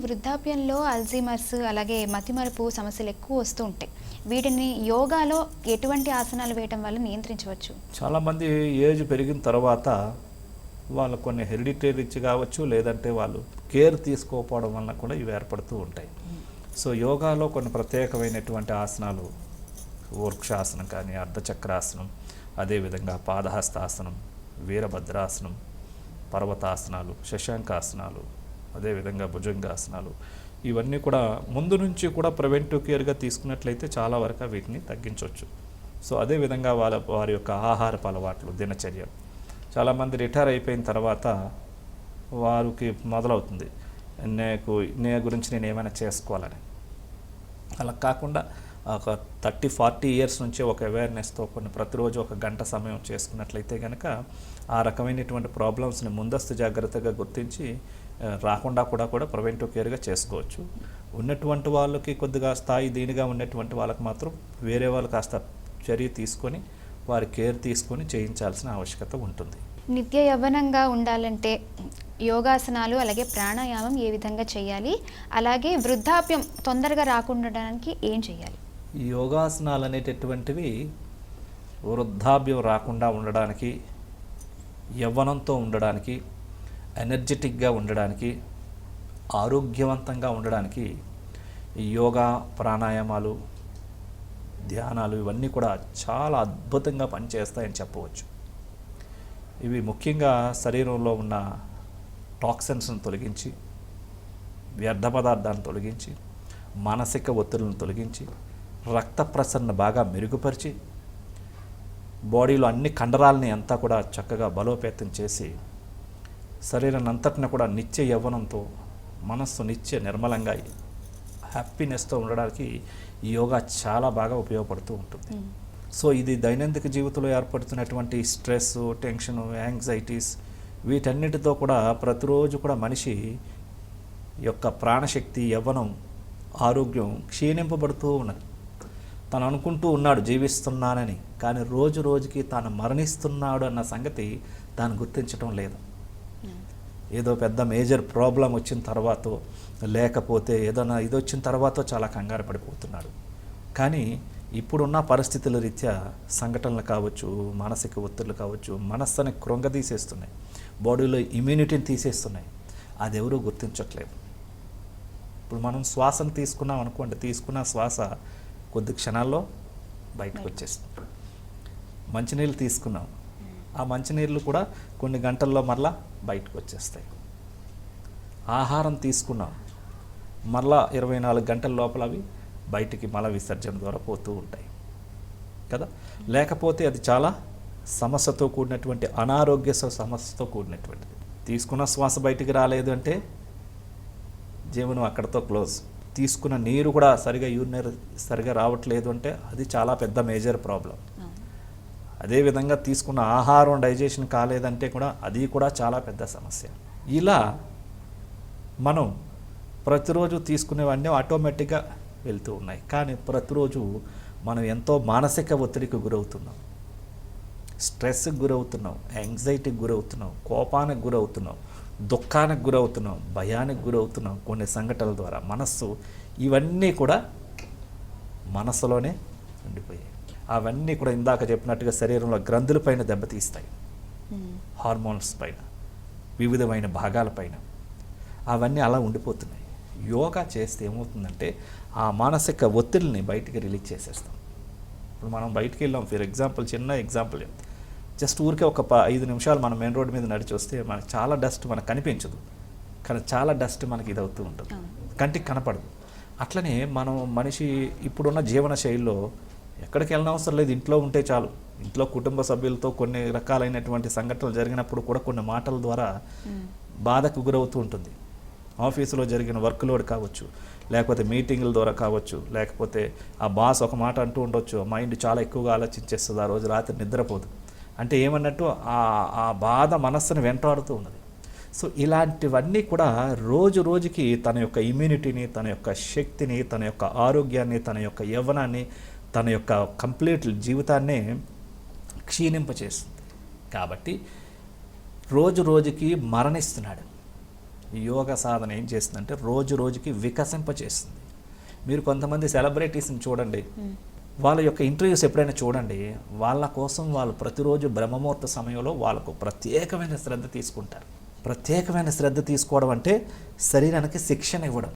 వృద్ధాప్యంలో అల్జీమర్స్ అలాగే మతిమరుపు సమస్యలు ఎక్కువ వస్తూ ఉంటాయి. వీటిని యోగాలో ఎటువంటి ఆసనాలు వేయటం వల్ల నియంత్రించవచ్చు? చాలామంది ఏజ్ పెరిగిన తర్వాత వాళ్ళు కొన్ని హెరిడిటరీస్ కావచ్చు, లేదంటే వాళ్ళు కేర్ తీసుకోకపోవడం వలన కూడా ఇవి ఏర్పడుతూ ఉంటాయి. సో యోగాలో కొన్ని ప్రత్యేకమైనటువంటి ఆసనాలు, వృక్షాసనం కానీ, అర్ధచక్రాసనం, అదేవిధంగా పాదహస్తాసనం, వీరభద్రాసనం, పర్వతాసనాలు, శశాంకాసనాలు, అదేవిధంగా భుజంగాసనాలు, ఇవన్నీ కూడా ముందు నుంచి కూడా ప్రివెంటివ్ కేర్గా తీసుకున్నట్లయితే చాలా వరకు వీటిని తగ్గించవచ్చు. సో అదేవిధంగా వారి యొక్క ఆహారపు అలవాట్లు, దినచర్య. చాలామంది రిటైర్ అయిపోయిన తర్వాత వారికి మొదలవుతుంది, నే గురించి నేను ఏమైనా చేసుకోవాలని. అలా కాకుండా ఒక 30-40 ఇయర్స్ నుంచి ఒక అవేర్నెస్తో కొన్ని ప్రతిరోజు ఒక గంట సమయం చేసుకున్నట్లయితే కనుక ఆ రకమైనటువంటి ప్రాబ్లమ్స్ని ముందస్తు జాగ్రత్తగా గుర్తించి రాకుండా కూడా ప్రివెంటివ్ కేర్గా చేసుకోవచ్చు. ఉన్నటువంటి వాళ్ళకి కొద్దిగా స్థాయి దీనిగా ఉన్నటువంటి వాళ్ళకి మాత్రం వేరే వాళ్ళు కాస్త చర్య తీసుకొని వారి కేర్ తీసుకొని చేయించాల్సిన ఆవశ్యకత ఉంటుంది. నిత్య యవ్వనంగా ఉండాలంటే యోగాసనాలు అలాగే ప్రాణాయామం ఏ విధంగా చేయాలి, అలాగే వృద్ధాప్యం తొందరగా రాకుండా ఏం చేయాలి? ఈ యోగాసనాలు అనేటటువంటివి వృద్ధాప్యం రాకుండా ఉండడానికి, యవ్వనంతో ఉండడానికి, ఎనర్జెటిక్గా ఉండడానికి, ఆరోగ్యవంతంగా ఉండడానికి ఈ యోగా, ప్రాణాయామాలు, ధ్యానాలు ఇవన్నీ కూడా చాలా అద్భుతంగా పనిచేస్తాయని చెప్పవచ్చు. ఇవి ముఖ్యంగా శరీరంలో ఉన్న టాక్సిన్స్ను తొలగించి, వ్యర్థ పదార్థాలను తొలగించి, మానసిక ఒత్తిళ్లను తొలగించి, రక్త ప్రసరణ బాగా మెరుగుపరిచి, బాడీలో అన్ని కండరాలని అంతా కూడా చక్కగా బలోపేతం చేసి, శరీరాన్ని అంతటిని కూడా నిత్య యవ్వనంతో, మనస్సు నిత్య నిర్మలంగా, హ్యాపీనెస్తో ఉండడానికి ఈ యోగా చాలా బాగా ఉపయోగపడుతూ ఉంటుంది. సో ఇది దైనందిక జీవితంలో ఏర్పడుతున్నటువంటి స్ట్రెస్, టెన్షన్, యాంగ్జైటీస్ వీటన్నిటితో కూడా ప్రతిరోజు కూడా మనిషి యొక్క ప్రాణశక్తి, యవ్వనం, ఆరోగ్యం క్షీణింపబడుతూ ఉన్నది. తను అనుకుంటూ ఉన్నాడు జీవిస్తున్నానని, కానీ రోజు రోజుకి తాను మరణిస్తున్నాడు అన్న సంగతి తాను గుర్తించడం లేదు. ఏదో పెద్ద మేజర్ ప్రాబ్లం వచ్చిన తర్వాత, లేకపోతే ఏదైనా ఇది వచ్చిన తర్వాత చాలా కంగారు పడిపోతున్నాడు. కానీ ఇప్పుడున్న పరిస్థితుల రీత్యా సంఘటనలు కావచ్చు, మానసిక ఒత్తిళ్లు కావచ్చు, మనస్సుని కృంగదీసేస్తున్నాయి, బాడీలో ఇమ్యూనిటీని తీసేస్తున్నాయి. అది ఎవరూ గుర్తించట్లేదు. ఇప్పుడు మనం శ్వాసను తీసుకున్నాం అనుకోండి, తీసుకున్న శ్వాస కొద్ది క్షణాల్లో బయటకు వచ్చేస్తుంది. మంచినీళ్ళు తీసుకున్నాం, ఆ మంచినీళ్ళు కూడా కొన్ని గంటల్లో మరలా బయటకు వచ్చేస్తాయి. ఆహారం తీసుకున్నాం, మరలా 24 గంటల లోపల అవి బయటికి మల విసర్జన ద్వారా పోతూ ఉంటాయి కదా. లేకపోతే అది చాలా సమస్యతో కూడినటువంటి, అనారోగ్య సమస్యతో కూడినటువంటిది. తీసుకున్న శ్వాస బయటికి రాలేదు అంటే జీవనం అక్కడితో క్లోజ్. తీసుకున్న నీరు కూడా సరిగా యూరినరీ సరిగా రావట్లేదు అంటే అది చాలా పెద్ద మేజర్ ప్రాబ్లం. అదేవిధంగా తీసుకున్న ఆహారం డైజెషన్ కాలేదంటే కూడా అది కూడా చాలా పెద్ద సమస్య. ఇలా మనం ప్రతిరోజు తీసుకునేవన్నీ ఆటోమేటిక్గా వెళ్తూ ఉన్నాయి. కానీ ప్రతిరోజు మనం ఎంతో మానసిక ఒత్తిడికి గురవుతున్నాం, స్ట్రెస్కి గురవుతున్నాం, యాంగ్జైటీకి గురవుతున్నాం, కోపానికి గురవుతున్నాం, దుఃఖానికి గురవుతున్నాం, భయానికి గురవుతున్నాం. కొన్ని సంఘటనల ద్వారా మనస్సు, ఇవన్నీ కూడా మనస్సులోనే ఉండిపోయాయి. అవన్నీ కూడా ఇందాక చెప్పినట్టుగా శరీరంలో గ్రంథుల పైన దెబ్బతీస్తాయి, హార్మోన్స్ పైన, వివిధమైన భాగాల పైన అవన్నీ అలా ఉండిపోతున్నాయి. యోగా చేస్తే ఏమవుతుందంటే ఆ మానసిక ఒత్తిడిని బయటికి రిలీజ్ చేసేస్తాం. ఇప్పుడు మనం బయటికి వెళ్ళాం, ఫర్ ఎగ్జాంపుల్, చిన్న ఎగ్జాంపుల్, జస్ట్ ఊరికే ఒక 5 నిమిషాలు మనం మెయిన్ రోడ్ మీద నడిచి వస్తే మనకు చాలా డస్ట్ మనకు కనిపించదు, కానీ చాలా డస్ట్ మనకి ఇది అవుతూ ఉంటుంది, కంటికి కనపడదు. అట్లనే మనం మనిషి ఇప్పుడున్న జీవన శైలిలో ఎక్కడికి వెళ్ళిన అవసరం లేదు, ఇంట్లో ఉంటే చాలు. ఇంట్లో కుటుంబ సభ్యులతో కొన్ని రకాలైనటువంటి సంఘటనలు జరిగినప్పుడు కూడా కొన్ని మాటల ద్వారా బాధకు గురవుతూ ఉంటుంది. ఆఫీసులో జరిగిన వర్క్ లోడ్ కావచ్చు, లేకపోతే మీటింగుల ద్వారా కావచ్చు, లేకపోతే ఆ బాస్ ఒక మాట అంటూ ఉండొచ్చు, మైండ్ చాలా ఎక్కువగా ఆలోచించేస్తుంది, ఆ రోజు రాత్రి నిద్రపోదు. అంటే ఏమన్నట్టు ఆ బాధ మనస్సును వెంటాడుతూ ఉన్నది. సో ఇలాంటివన్నీ కూడా రోజు రోజుకి తన యొక్క ఇమ్యూనిటీని, తన యొక్క శక్తిని, తన యొక్క ఆరోగ్యాన్ని, తన యొక్క యవ్వనాన్ని, తన యొక్క కంప్లీట్ జీవితాన్నే క్షీణింపచేస్తుంది. కాబట్టి రోజు రోజుకి మరణిస్తున్నాడు. యోగ సాధన ఏం చేస్తుందంటే రోజు రోజుకి వికసింపచేస్తుంది. మీరు కొంతమంది సెలబ్రిటీస్ని చూడండి, వాళ్ళ యొక్క ఇంటర్వ్యూస్ ఎప్పుడైనా చూడండి, వాళ్ళ కోసం వాళ్ళు ప్రతిరోజు బ్రహ్మముహూర్త సమయంలో వాళ్ళకు ప్రత్యేకమైన శ్రద్ధ తీసుకుంటారు. ప్రత్యేకమైన శ్రద్ధ తీసుకోవడం అంటే శరీరానికి శిక్షణ ఇవ్వడం.